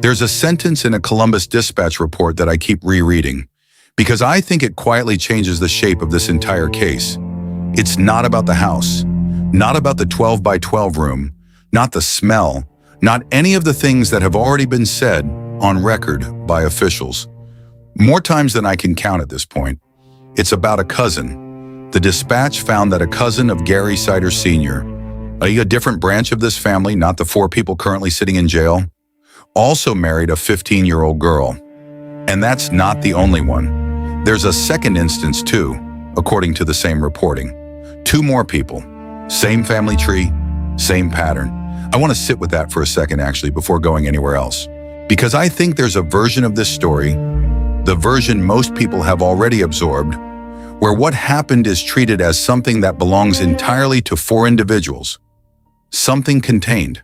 There's a sentence in a Columbus Dispatch report that I keep rereading because I think it quietly changes the shape of this entire case. It's not about the house, not about the 12 by 12 room, not the smell, not any of the things that have already been said on record by officials. More times than I can count at this point, it's about a cousin. The dispatch found that a cousin of Gary Siders Sr., a different branch of this family, not the 4 people currently sitting in jail, also married a 15-year-old girl. And that's not the only one. There's a second instance too, according to the same reporting. 2 more people, same family tree, same pattern. I want to sit with that for a second actually before going anywhere else, because I think there's a version of this story, the version most people have already absorbed, where what happened is treated as something that belongs entirely to 4 individuals, something contained,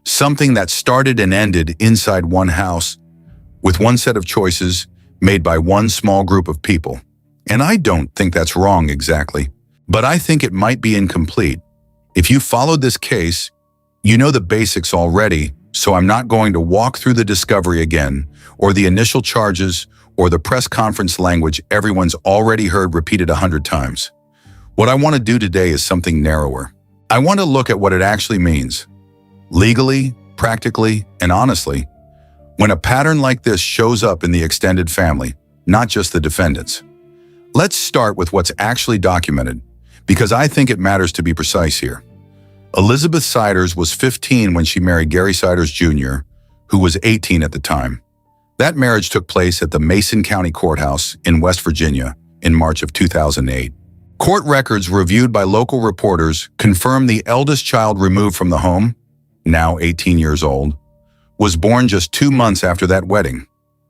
something that started and ended inside one house with one set of choices made by one small group of people. And I don't think that's wrong exactly, but I think it might be incomplete. If you followed this case, you know the basics already, so I'm not going to walk through the discovery again, or the initial charges, or the press conference language everyone's already heard repeated 100 times. What I want to do today is something narrower. I want to look at what it actually means, legally, practically, and honestly, when a pattern like this shows up in the extended family, not just the defendants. Let's start with what's actually documented, because I think it matters to be precise here. Elizabeth Siders was 15 when she married Gary Siders Jr., who was 18 at the time. That marriage took place at the Vinton County Courthouse in West Virginia in March of 2008. Court records reviewed by local reporters confirm the eldest child removed from the home, now 18 years old, was born just 2 months after that wedding.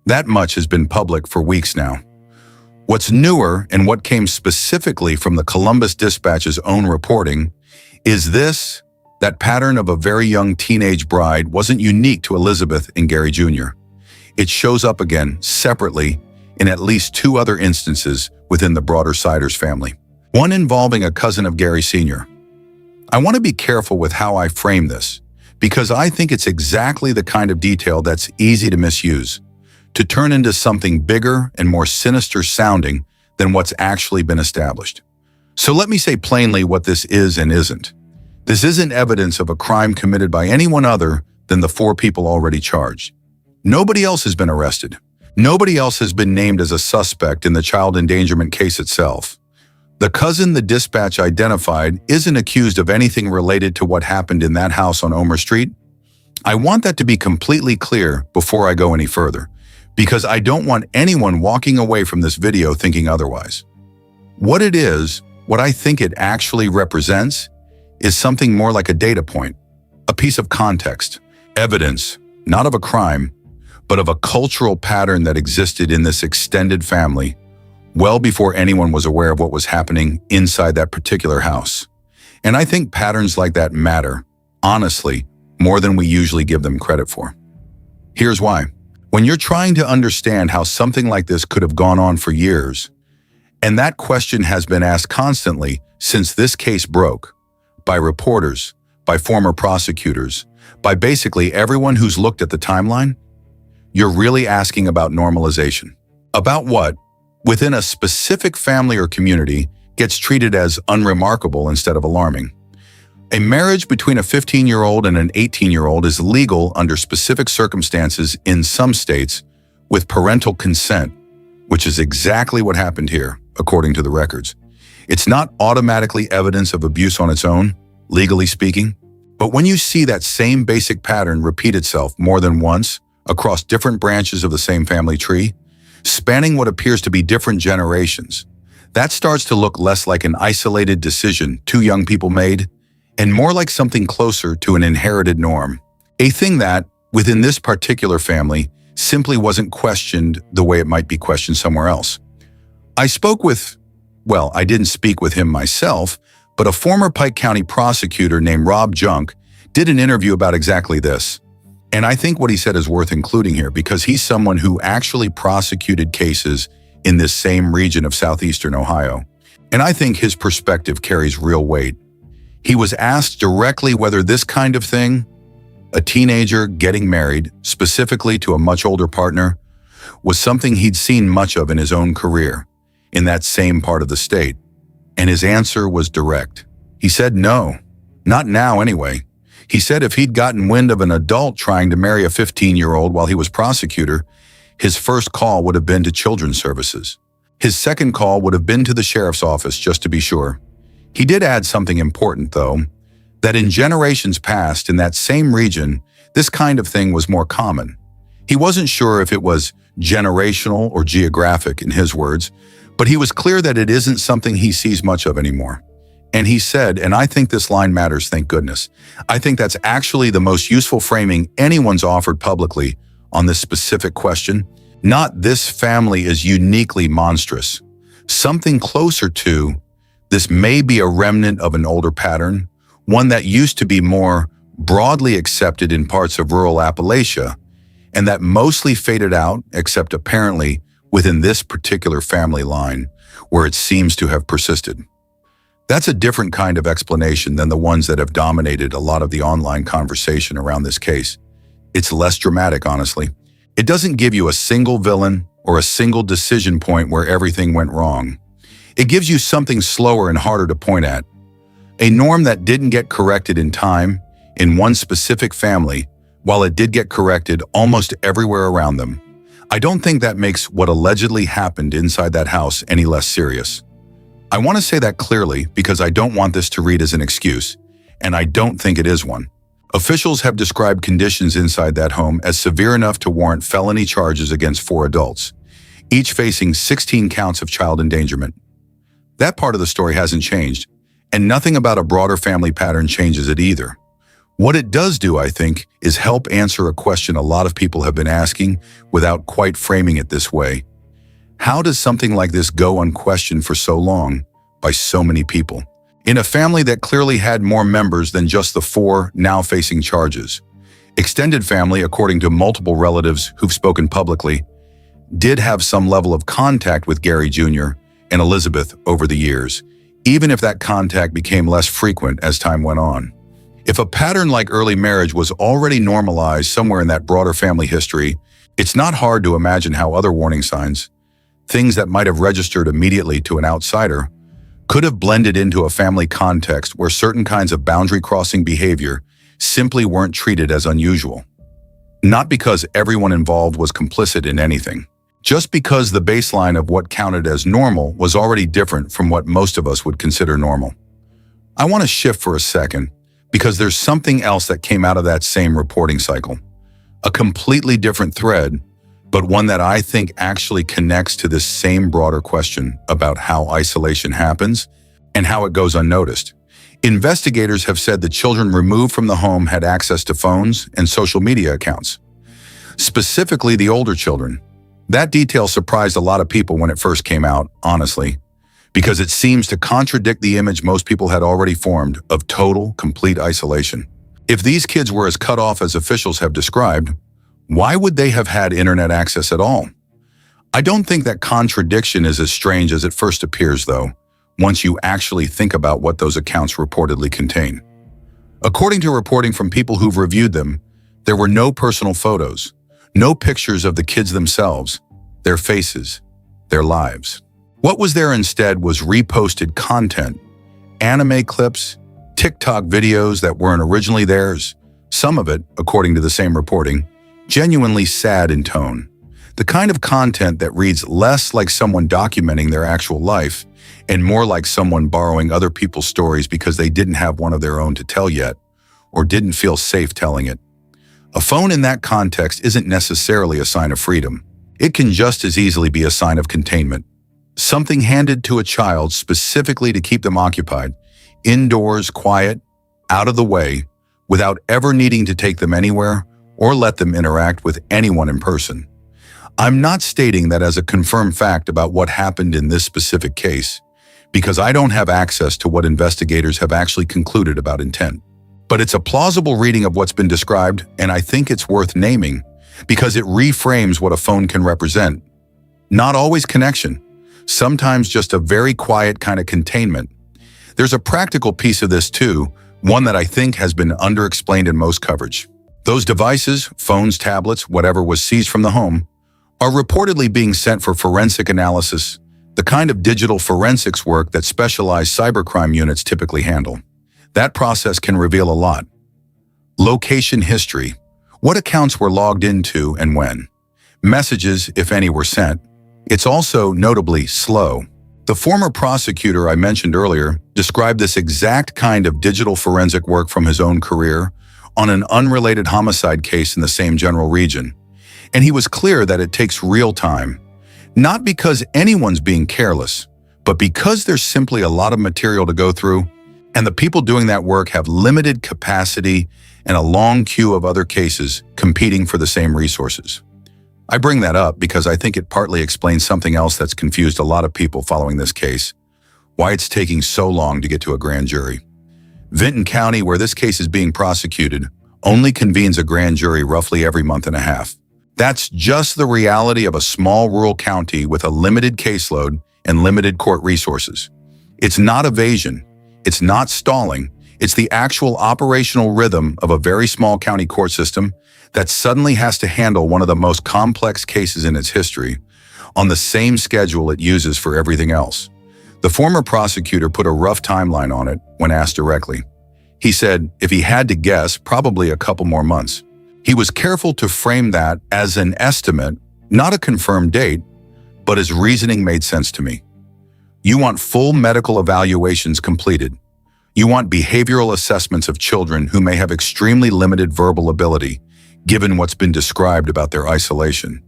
That much has been public for weeks now. What's newer, and what came specifically from the Columbus Dispatch's own reporting, is that pattern of a very young teenage bride wasn't unique to Elizabeth and Gary Jr. It shows up again, separately, in at least 2 other instances within the broader Siders family. One involving a cousin of Gary Sr. I want to be careful with how I frame this, because I think it's exactly the kind of detail that's easy to misuse, to turn into something bigger and more sinister sounding than what's actually been established. So let me say plainly what this is and isn't. This isn't evidence of a crime committed by anyone other than the 4 people already charged. Nobody else has been arrested. Nobody else has been named as a suspect in the child endangerment case itself. The cousin the dispatch identified isn't accused of anything related to what happened in that house on Omer Street. I want that to be completely clear before I go any further, because I don't want anyone walking away from this video thinking otherwise. What I think it actually represents, is something more like a data point, a piece of context, evidence, not of a crime, but of a cultural pattern that existed in this extended family well before anyone was aware of what was happening inside that particular house. And I think patterns like that matter, honestly, more than we usually give them credit for. Here's why. When you're trying to understand how something like this could have gone on for years, and that question has been asked constantly since this case broke, by reporters, by former prosecutors, by basically everyone who's looked at the timeline, you're really asking about normalization. About what, within a specific family or community, gets treated as unremarkable instead of alarming. A marriage between a 15-year-old and an 18-year-old is legal under specific circumstances in some states with parental consent, which is exactly what happened here, according to the records. It's not automatically evidence of abuse on its own, legally speaking, but when you see that same basic pattern repeat itself more than once across different branches of the same family tree, spanning what appears to be different generations, that starts to look less like an isolated decision 2 young people made and more like something closer to an inherited norm. A thing that, within this particular family, simply wasn't questioned the way it might be questioned somewhere else. I didn't speak with him myself, but a former Pike County prosecutor named Rob Junk did an interview about exactly this. And I think what he said is worth including here because he's someone who actually prosecuted cases in this same region of southeastern Ohio. And I think his perspective carries real weight. He was asked directly whether this kind of thing, A teenager getting married, specifically to a much older partner, was something he'd seen much of in his own career, in that same part of the state. And his answer was direct. He said no. Not now, anyway. He said if he'd gotten wind of an adult trying to marry a 15-year-old while he was prosecutor, his first call would have been to Children's Services. His second call would have been to the sheriff's office, just to be sure. He did add something important, though, that in generations past in that same region, this kind of thing was more common. He wasn't sure if it was generational or geographic, in his words, but he was clear that it isn't something he sees much of anymore. And he said, and I think this line matters, thank goodness, I think that's actually the most useful framing anyone's offered publicly on this specific question. Not this family is uniquely monstrous. Something closer to, this may be a remnant of an older pattern, one that used to be more broadly accepted in parts of rural Appalachia, and that mostly faded out, except apparently within this particular family line, where it seems to have persisted. That's a different kind of explanation than the ones that have dominated a lot of the online conversation around this case. It's less dramatic, honestly. It doesn't give you a single villain or a single decision point where everything went wrong. It gives you something slower and harder to point at. A norm that didn't get corrected in time, in one specific family, while it did get corrected almost everywhere around them. I don't think that makes what allegedly happened inside that house any less serious. I want to say that clearly because I don't want this to read as an excuse, and I don't think it is one. Officials have described conditions inside that home as severe enough to warrant felony charges against 4 adults, each facing 16 counts of child endangerment. That part of the story hasn't changed, and nothing about a broader family pattern changes it either. What it does do, I think, is help answer a question a lot of people have been asking without quite framing it this way. How does something like this go unquestioned for so long by so many people? In a family that clearly had more members than just the 4 now facing charges. Extended family, according to multiple relatives who've spoken publicly, did have some level of contact with Gary Jr. and Elizabeth over the years, even if that contact became less frequent as time went on. If a pattern like early marriage was already normalized somewhere in that broader family history, it's not hard to imagine how other warning signs, things that might have registered immediately to an outsider, could have blended into a family context where certain kinds of boundary-crossing behavior simply weren't treated as unusual. Not because everyone involved was complicit in anything, just because the baseline of what counted as normal was already different from what most of us would consider normal. I want to shift for a second, because there's something else that came out of that same reporting cycle. A completely different thread, but one that I think actually connects to this same broader question about how isolation happens and how it goes unnoticed. Investigators have said the children removed from the home had access to phones and social media accounts. Specifically the older children. That detail surprised a lot of people when it first came out, honestly, because it seems to contradict the image most people had already formed of total, complete isolation. If these kids were as cut off as officials have described, why would they have had internet access at all? I don't think that contradiction is as strange as it first appears, though, once you actually think about what those accounts reportedly contain. According to reporting from people who've reviewed them, there were no personal photos, no pictures of the kids themselves, their faces, their lives. What was there instead was reposted content, anime clips, TikTok videos that weren't originally theirs, some of it, according to the same reporting, genuinely sad in tone. The kind of content that reads less like someone documenting their actual life and more like someone borrowing other people's stories because they didn't have one of their own to tell yet, or didn't feel safe telling it. A phone in that context isn't necessarily a sign of freedom. It can just as easily be a sign of containment. Something handed to a child specifically to keep them occupied, indoors, quiet, out of the way, without ever needing to take them anywhere or let them interact with anyone in person. I'm not stating that as a confirmed fact about what happened in this specific case, because I don't have access to what investigators have actually concluded about intent. But it's a plausible reading of what's been described, and I think it's worth naming, because it reframes what a phone can represent. Not always connection, sometimes just a very quiet kind of containment. There's a practical piece of this too, one that I think has been underexplained in most coverage. Those devices, phones, tablets, whatever was seized from the home, are reportedly being sent for forensic analysis, the kind of digital forensics work that specialized cybercrime units typically handle. That process can reveal a lot. Location history. What accounts were logged into and when? Messages, if any, were sent. It's also notably slow. The former prosecutor I mentioned earlier described this exact kind of digital forensic work from his own career on an unrelated homicide case in the same general region. And he was clear that it takes real time, not because anyone's being careless, but because there's simply a lot of material to go through, and the people doing that work have limited capacity and a long queue of other cases competing for the same resources. I bring that up because I think it partly explains something else that's confused a lot of people following this case: why it's taking so long to get to a grand jury. Vinton County, where this case is being prosecuted, only convenes a grand jury roughly every month and a half. That's just the reality of a small rural county with a limited caseload and limited court resources. It's not evasion, it's not stalling, it's the actual operational rhythm of a very small county court system that suddenly has to handle one of the most complex cases in its history on the same schedule it uses for everything else. The former prosecutor put a rough timeline on it when asked directly. He said if he had to guess, probably a couple more months. He was careful to frame that as an estimate, not a confirmed date, but his reasoning made sense to me. You want full medical evaluations completed. You want behavioral assessments of children who may have extremely limited verbal ability, given what's been described about their isolation.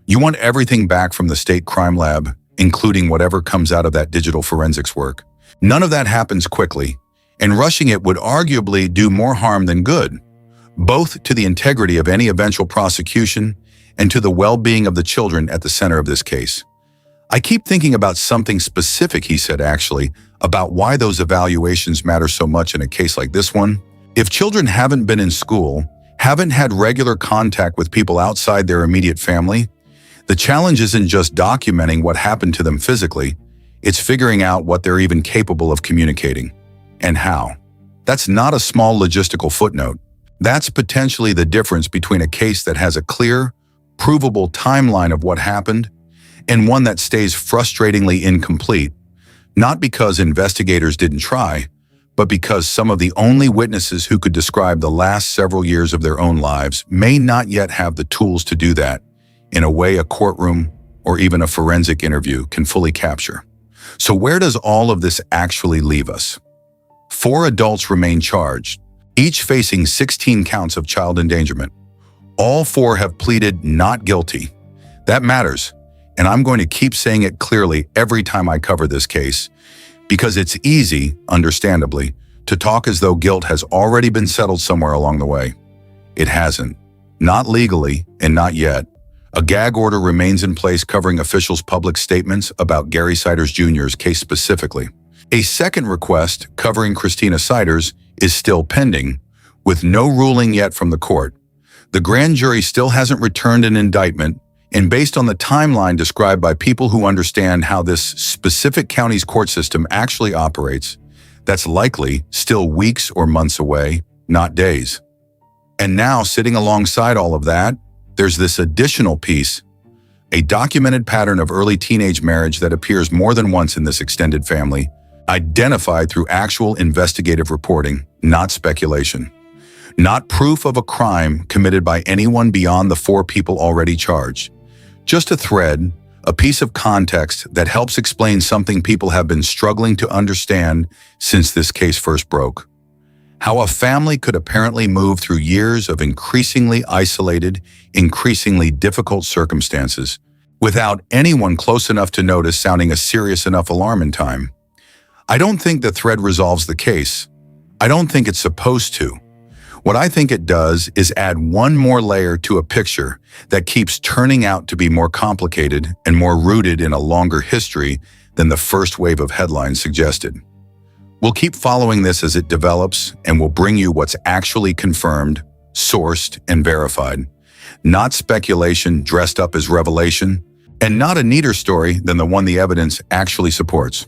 You want everything back from the state crime lab, including whatever comes out of that digital forensics work. None of that happens quickly, and rushing it would arguably do more harm than good, both to the integrity of any eventual prosecution and to the well-being of the children at the center of this case. I keep thinking about something specific he said actually, about why those evaluations matter so much in a case like this one. If children haven't been in school, haven't had regular contact with people outside their immediate family, the challenge isn't just documenting what happened to them physically, it's figuring out what they're even capable of communicating, and how. That's not a small logistical footnote. That's potentially the difference between a case that has a clear, provable timeline of what happened and one that stays frustratingly incomplete, not because investigators didn't try, but because some of the only witnesses who could describe the last several years of their own lives may not yet have the tools to do that in a way a courtroom or even a forensic interview can fully capture. So where does all of this actually leave us? 4 adults remain charged, each facing 16 counts of child endangerment. All 4 have pleaded not guilty. That matters, and I'm going to keep saying it clearly every time I cover this case, because it's easy, understandably, to talk as though guilt has already been settled somewhere along the way. It hasn't. Not legally, and not yet. A gag order remains in place covering officials' public statements about Gary Siders Jr.'s case specifically. A second request covering Christina Siders is still pending, with no ruling yet from the court. The grand jury still hasn't returned an indictment, and based on the timeline described by people who understand how this specific county's court system actually operates, that's likely still weeks or months away, not days. And now, sitting alongside all of that, there's this additional piece, a documented pattern of early teenage marriage that appears more than once in this extended family, identified through actual investigative reporting, not speculation. Not proof of a crime committed by anyone beyond the 4 people already charged. Just a thread, a piece of context that helps explain something people have been struggling to understand since this case first broke. How a family could apparently move through years of increasingly isolated, increasingly difficult circumstances without anyone close enough to notice sounding a serious enough alarm in time. I don't think the thread resolves the case. I don't think it's supposed to. What I think it does is add one more layer to a picture that keeps turning out to be more complicated and more rooted in a longer history than the first wave of headlines suggested. We'll keep following this as it develops, and we'll bring you what's actually confirmed, sourced, and verified. Not speculation dressed up as revelation, and not a neater story than the one the evidence actually supports.